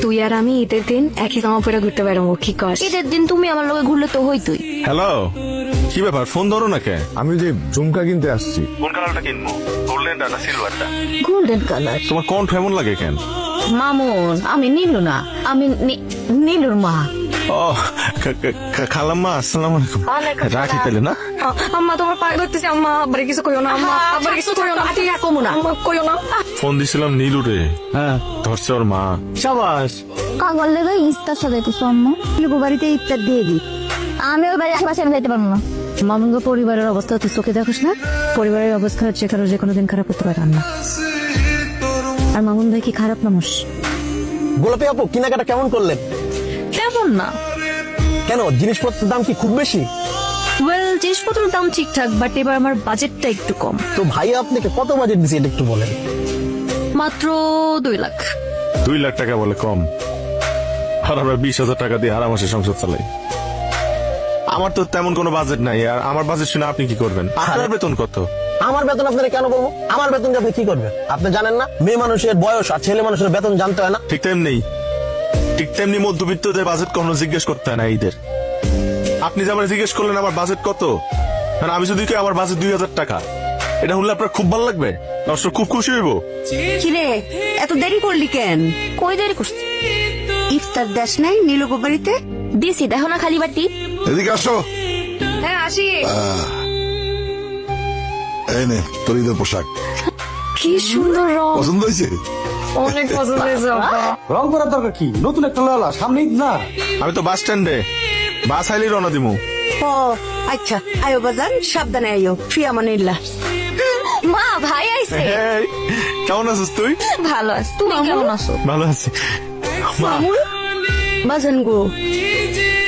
তুই আর আমি ঈদের দিন একই জামা পরে ঘুরতে পারবো, কি কর? ঈদের দিন তুমি আমার লগে ঘুরলে তো হইতই। হ্যালো, কি ব্যাপার? ফোন ধরো না কে? আমি যে ঝুমকা কিনতে আসছি। কোন কালারটা কিনবো? গোল্ডেনটা না সিলভারটা? Golden colour. তোমার কণ্ঠ এমন লাগে কেন? মামুন, আমি নীলু না, আমি নীলুর মা। ও খালাম্মা, আসসালামু আলাইকুম। রাখি তাহলে না? আম্মা তোমার পায়ে ধরতেছি, আম্মা আব্বারে কিছু কইও না, আম্মা আব্বারে কিছু কইও না, ঠিক কমু না। আম্মা কইও না। ফোন দিছিলাম নীলুরে, হ্যাঁ ধরছে ওর মা। সাবাস। কাগজ লেগে ইস্তার সাজাইতেছো আম্মু? নীলু বাড়িতে ইফতার দিয়ে দিই। আমি ওই বাড়ির আশেপাশে আমি যাইতে পারবো না। মামুনগো পরিবারের অবস্থা তুই চোখে দেখোস না? পরিবারের অবস্থা হচ্ছে কারো যে কোনোদিন খারাপ হতে পারে না। আর মামুন ভাই কি খারাপ মানুষ? গোলাপি আপু, কেনাকাটা কেমন করলেন? তেমন না। কেন, জিনিসপত্রের দাম কি খুব বেশি? ওয়েল, জিনিসপত্রের দাম ঠিকঠাক, বাট এবার আমার বাজেটটা একটু কম। তো ভাই আপনাকে কত বাজেট দিছে এটা একটু বলেন। মাত্র 2 লাখ। 2 লাখ টাকা বলে কম? আর আমরা 20,000 টাকা দিয়ে আরামসে সংসার চালাই। আমার তো তেমন কোনো বাজেট নাই, আর আমার বাজেট শুনে আপনি কি করবেন? আপনার বেতন কত? আমার বেতন আপনারা কেন বলবো? আমার বেতন দিয়ে আপনি কি করবেন? আপনি জানেন না মেয়ে মানুষের বয়স আর ছেলে মানুষের বেতন জানতে হয় না? ঠিক তেমনি মধ্যবিত্তদের বাজেট কখনো জিজ্ঞেস করতে হয় না ঈদের। আপনি যে আমার জিজ্ঞেস করলেন আমার বাজেট কত, মানে আমি যদি কই আমার বাজেট 2,000 টাকা, এটা হলে আপনার খুব ভালো লাগবে? অবশ্য খুব খুশি হইব। কিরে, এত দেরি করলি কেন? কই দেরি করছি? ইফতার দেশ নাই নীলগো বাড়িতে? দিছি, দেখো না খালি বাটি। এদিকে আসো। হ্যাঁ আসি। এই নে তোর ঈদের পোশাক। কি সুন্দর রং, পছন্দ হয়েছে? অনেক পছন্দ হয়েছে আব্বা। রং করার দরকার কি? নতুন একটা লালা, সামনে ঈদ না? আমি তো বাস স্ট্যান্ডে, বাস আইলেই রওনা দিমু। ও আচ্ছা, আয়ো বাজান, সাবধানে আয়ো। ফিয়া মানিল্লা। মা, ভাই আইছে। এই, কেমন আছিস তুই? ভালো আছি, তুমি কেমন আছো? ভালো আছি। মা, বাজান গো,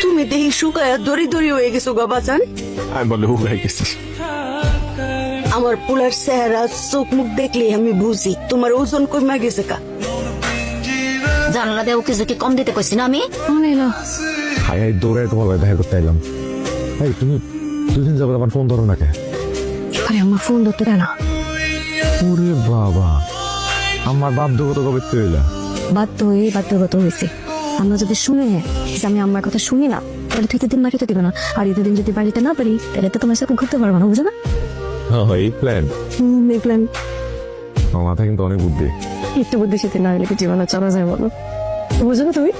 তুমি দেখি শুকায় দড়ি দড়ি হয়ে গেছো গো বাজান। আমি বলে উগাই গেছি। আমার পোলার চেহারা চোখ মুখ দেখলে আমি বুঝি তোমার ওজন কমে গেছে কা। জানলা দেও কিছু কি কম দিতে কইছি না আমি? হাই হাই দৌড়ে তোমার ভাই দেখা করতে এলাম। এই তুমি 2 দিন যাবো আমার ফোন ধরো না কে? আরে আমার ফোন ধরতে দেয় না। ওরে বাবা, আমার বাধ্যগত কবে তৈলা। বাধ্যগত হয়েছে। আমরা যদি শুনে যে আমি আমার কথা শুনি না, তাহলে তুই দিন বাড়িতে দিবে না। আর ঈদের দিন যদি বাড়িতে না পারি, তাহলে তো তোমার সাথে ঘুরতে পারবো না, বুঝো না? এই প্ল্যান দেখলেন আমার মাথায় কিন্তু অনেক বুদ্ধি। একটু বুদ্ধি সাথে না হলে কি জীবনে চলা যায় বলো? বুঝো না তুমি?